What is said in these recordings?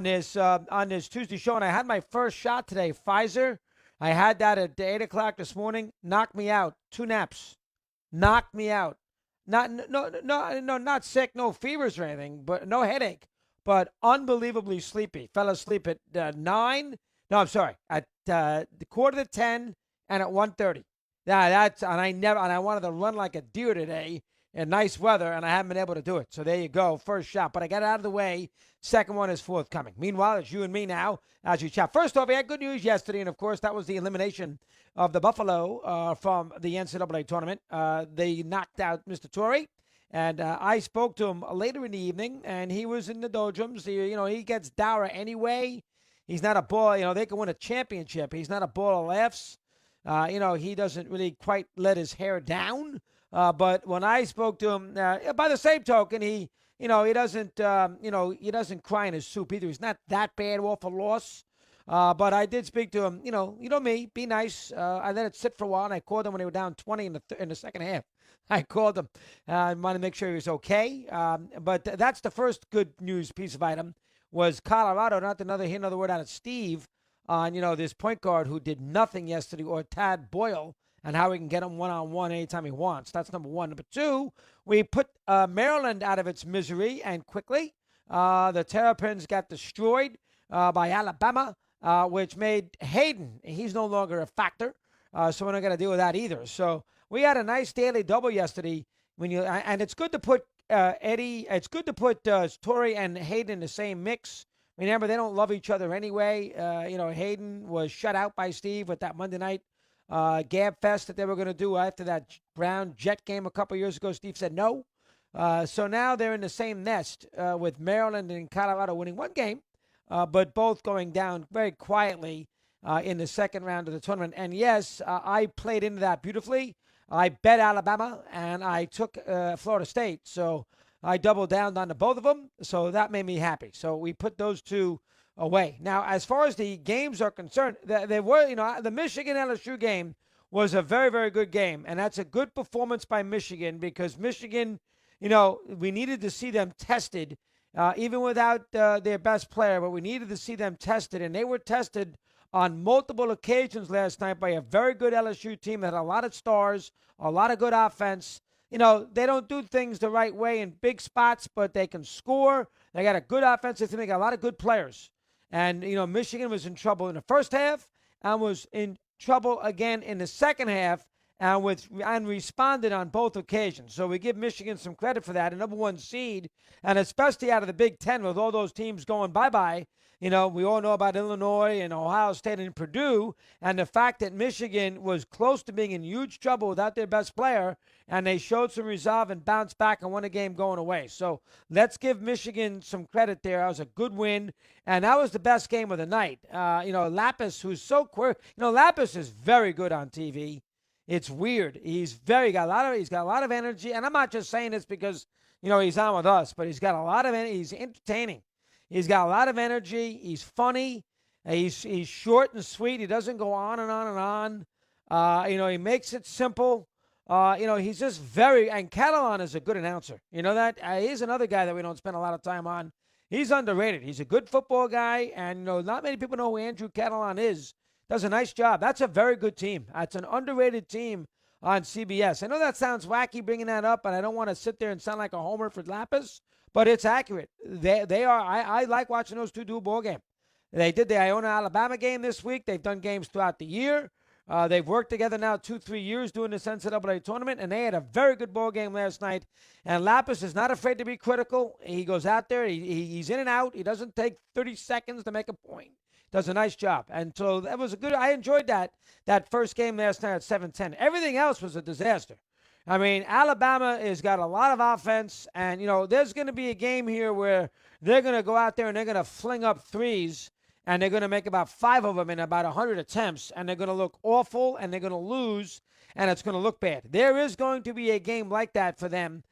this Tuesday show, and I had my first shot today. Pfizer. I had that at 8 o'clock this morning. Knocked me out. 2 naps. Knocked me out. Not no, not sick, no fevers or anything, but no headache. But unbelievably sleepy. Fell asleep at 9. No, I'm sorry, at the quarter to 10 and at 1:30. Yeah, that's and I wanted to run like a deer today in nice weather, and I haven't been able to do it. So there you go, first shot. But I got it out of the way. Second one is forthcoming. Meanwhile, it's you and me now as we chat. First off, we had good news yesterday, and of course, that was the elimination of the Buffalo from the NCAA tournament. They knocked out Mr. Torrey. And I spoke to him later in the evening, and he was in the doldrums. He gets dour anyway. He's not a ball. They can win a championship. He's not a ball of laughs. He doesn't really quite let his hair down. But when I spoke to him, by the same token, he doesn't cry in his soup either. He's not that bad off a loss. But I did speak to him. Me, be nice. I let it sit for a while, and I called him when they were down 20 in the second half. I called him. I wanted to make sure he was okay. But that's the first good news piece of item was Colorado. Not hear another word out of Steve on this point guard who did nothing yesterday, or Tad Boyle, and how we can get him one-on-one anytime he wants. That's number one. Number two, we put Maryland out of its misery, and quickly. The Terrapins got destroyed by Alabama, which made Hayden, he's no longer a factor, so we're not going to deal with that either. So we had a nice daily double yesterday. And it's good to put it's good to put Torrey and Hayden in the same mix. Remember, they don't love each other anyway. Hayden was shut out by Steve with that Monday night Gab Fest that they were going to do after that Brown Jet game a couple years ago. Steve said no. So now they're in the same nest with Maryland and Colorado winning one game, but both going down very quietly in the second round of the tournament. And yes, I played into that beautifully. I bet Alabama, and I took Florida State. So I doubled down on both of them. So that made me happy. So we put those two away. Now, as far as the games are concerned, the Michigan LSU game was a very, very good game. And that's a good performance by Michigan because Michigan, we needed to see them tested, even without their best player, but we needed to see them tested. And they were tested on multiple occasions last night by a very good LSU team that had a lot of stars, a lot of good offense. They don't do things the right way in big spots, but they can score. They got a good offensive team. They got a lot of good players. And, Michigan was in trouble in the first half and was in trouble again in the second half and responded on both occasions. So we give Michigan some credit for that. A number one seed, and especially out of the Big Ten with all those teams going bye-bye. We all know about Illinois and Ohio State and Purdue, and the fact that Michigan was close to being in huge trouble without their best player, and they showed some resolve and bounced back and won a game going away. So let's give Michigan some credit there. That was a good win, and that was the best game of the night. Lapis, who's so queer, Lapis is very good on TV. It's weird. He's got a lot of energy, and I'm not just saying this because he's on with us, but he's got a lot of energy. He's entertaining. He's got a lot of energy. He's funny. He's short and sweet. He doesn't go on and on and on. He makes it simple. He's just and Catalon is a good announcer. That he's another guy that we don't spend a lot of time on. He's underrated. He's a good football guy, and not many people know who Andrew Catalon is. Does a nice job. That's a very good team. That's an underrated team on CBS. I know that sounds wacky bringing that up, and I don't want to sit there and sound like a homer for Lapis, but it's accurate. They are. I like watching those two do a ball game. They did the Iona-Alabama game this week. They've done games throughout the year. They've worked together now 2-3 years doing this NCAA tournament, and they had a very good ball game last night. And Lapis is not afraid to be critical. He goes out there. He's in and out. He doesn't take 30 seconds to make a point. Does a nice job. And so that was I enjoyed that first game last night at 7-10. Everything else was a disaster. I mean, Alabama has got a lot of offense, and, there's going to be a game here where they're going to go out there and they're going to fling up threes, and they're going to make about 5 of them in about 100 attempts, and they're going to look awful, and they're going to lose, and it's going to look bad. There is going to be a game like that for them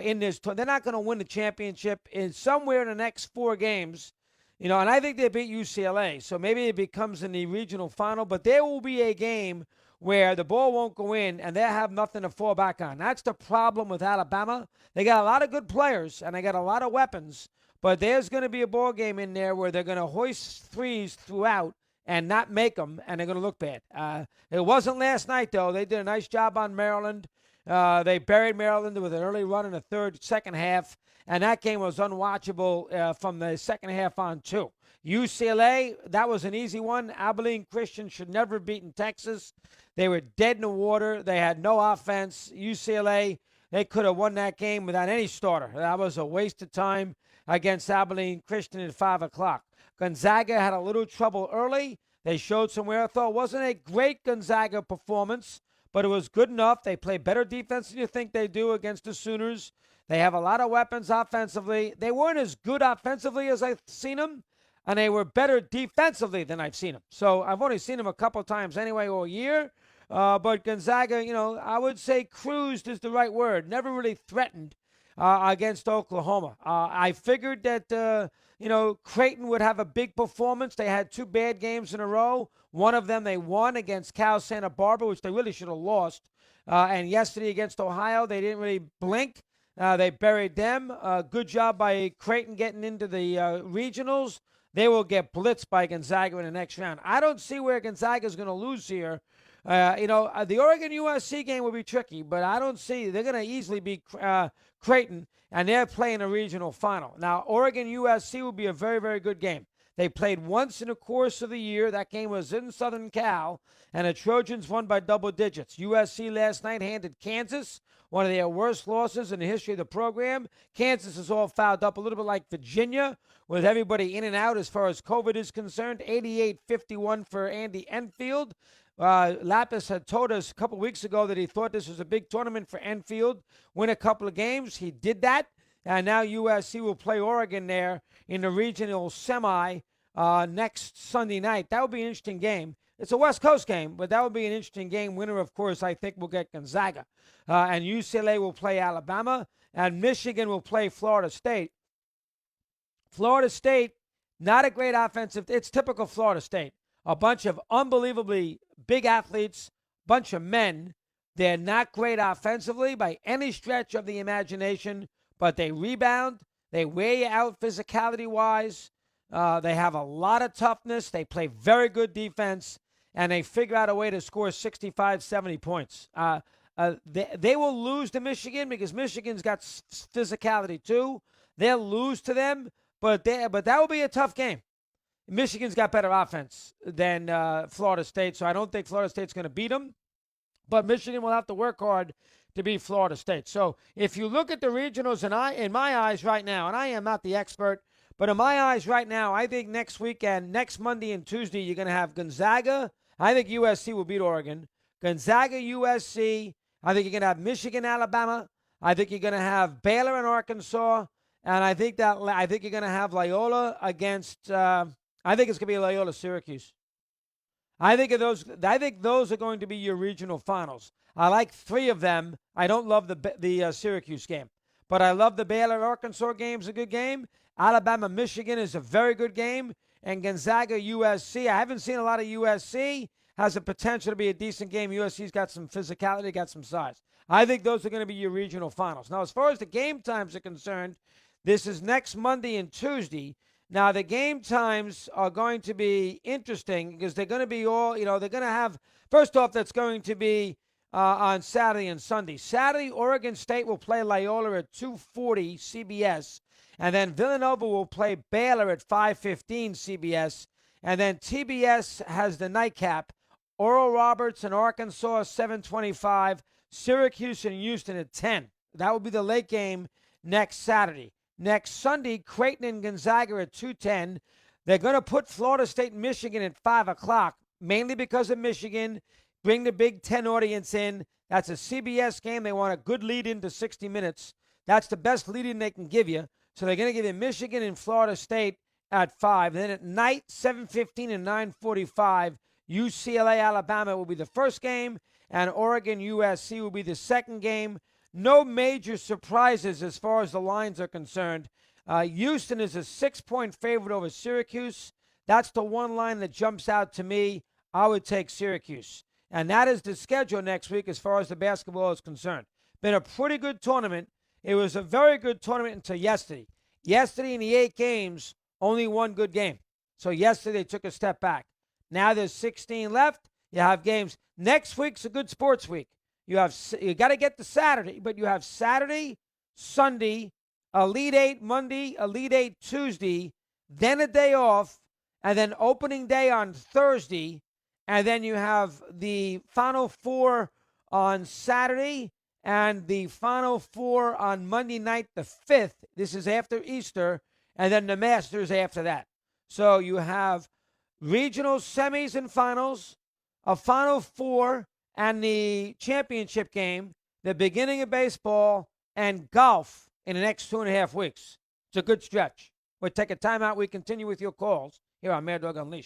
in this. They're not going to win the championship in somewhere in the next 4 games. And I think they beat UCLA, so maybe it becomes in the regional final, but there will be a game where the ball won't go in and they'll have nothing to fall back on. That's the problem with Alabama. They got a lot of good players and they got a lot of weapons, But there's going to be a ball game in there where they're going to hoist threes throughout and not make them, and they're going to look bad. It wasn't last night, though. They did a nice job on Maryland. They buried Maryland with an early run in the second half, and that game was unwatchable from the second half on, too. UCLA, that was an easy one. Abilene Christian should never have beaten Texas. They were dead in the water. They had no offense. UCLA, they could have won that game without any starter. That was a waste of time against Abilene Christian at 5 o'clock. Gonzaga had a little trouble early. They showed some wherewithal. It wasn't a great Gonzaga performance, but it was good enough. They play better defense than you think they do against the Sooners. They have a lot of weapons offensively. They weren't as good offensively as I've seen them, and they were better defensively than I've seen them. So I've only seen them a couple times anyway all year. But Gonzaga, I would say cruised is the right word. Never really threatened against Oklahoma. I figured that, Creighton would have a big performance. They had 2 bad games in a row. One of them they won against Cal Santa Barbara, which they really should have lost. And yesterday against Ohio, they didn't really blink. They buried them. Good job by Creighton getting into the regionals. They will get blitzed by Gonzaga in the next round. I don't see where Gonzaga is going to lose here. The Oregon-USC game will be tricky, but I don't see. They're going to easily beat Creighton, and they're playing a regional final. Now, Oregon-USC will be a very, very good game. They played once in the course of the year. That game was in Southern Cal, and the Trojans won by double digits. USC last night handed Kansas, one of their worst losses in the history of the program. Kansas is all fouled up, a little bit like Virginia, with everybody in and out as far as COVID is concerned. 88-51 for Andy Enfield. Lapis had told us a couple weeks ago that he thought this was a big tournament for Enfield. Win a couple of games. He did that. And now USC will play Oregon there in the regional semi next Sunday night. That would be an interesting game. It's a West Coast game, but that would be an interesting game. Winner, of course, I think will get Gonzaga. And UCLA will play Alabama. And Michigan will play Florida State. Florida State, not a great offensive. It's typical Florida State. A bunch of unbelievably big athletes, bunch of men. They're not great offensively by any stretch of the imagination, but they rebound. They wear you out physicality-wise. They have a lot of toughness. They play very good defense, and they figure out a way to score 65, 70 points. They will lose to Michigan because Michigan's got physicality too. They'll lose to them, but that will be a tough game. Michigan's got better offense than Florida State, so I don't think Florida State's going to beat them. But Michigan will have to work hard to beat Florida State. So if you look at the regionals, in my eyes right now, and I am not the expert, but in my eyes right now, I think next weekend, next Monday and Tuesday, you're going to have Gonzaga. I think USC will beat Oregon. Gonzaga, USC. I think you're going to have Michigan, Alabama. I think you're going to have Baylor and Arkansas. And I think you're going to have Loyola against I think it's going to be Loyola Syracuse. I think those are going to be your regional finals. I like 3 of them. I don't love the Syracuse game, but I love the Baylor Arkansas game. Is a good game. Alabama Michigan is a very good game, and Gonzaga USC. I haven't seen a lot of USC. Has the potential to be a decent game. USC's got some physicality, got some size. I think those are going to be your regional finals. Now, as far as the game times are concerned, this is next Monday and Tuesday. Now, the game times are going to be interesting because they're going to be they're going to have, first off, that's going to be on Saturday and Sunday. Saturday, Oregon State will play Loyola at 2:40 CBS, and then Villanova will play Baylor at 5:15 CBS, and then TBS has the nightcap. Oral Roberts and Arkansas 7:25, Syracuse and Houston at 10. That will be the late game next Saturday. Next Sunday, Creighton and Gonzaga at 2:10. They're going to put Florida State and Michigan at 5 o'clock, mainly because of Michigan. Bring the Big Ten audience in. That's a CBS game. They want a good lead into 60 minutes. That's the best lead in they can give you. So they're going to give you Michigan and Florida State at 5. Then at night, 7:15 and 9:45, UCLA, Alabama will be the first game, and Oregon, USC will be the second game. No major surprises as far as the lines are concerned. Houston is a 6-point favorite over Syracuse. That's the one line that jumps out to me. I would take Syracuse. And that is the schedule next week as far as the basketball is concerned. Been a pretty good tournament. It was a very good tournament until yesterday. Yesterday in the 8 games, only one good game. So yesterday they took a step back. Now there's 16 left. You have games. Next week's a good sports week. You got to get to Saturday, but you have Saturday, Sunday, Elite Eight Monday, Elite Eight Tuesday, then a day off, and then opening day on Thursday, and then you have the Final Four on Saturday and the Final Four on Monday night, the 5th. This is after Easter, and then the Masters after that. So you have regional semis and finals, a Final Four, and the championship game, the beginning of baseball, and golf in the next 2.5 weeks. It's a good stretch. We'll take a timeout. We continue with your calls here on Mad Dog Unleashed.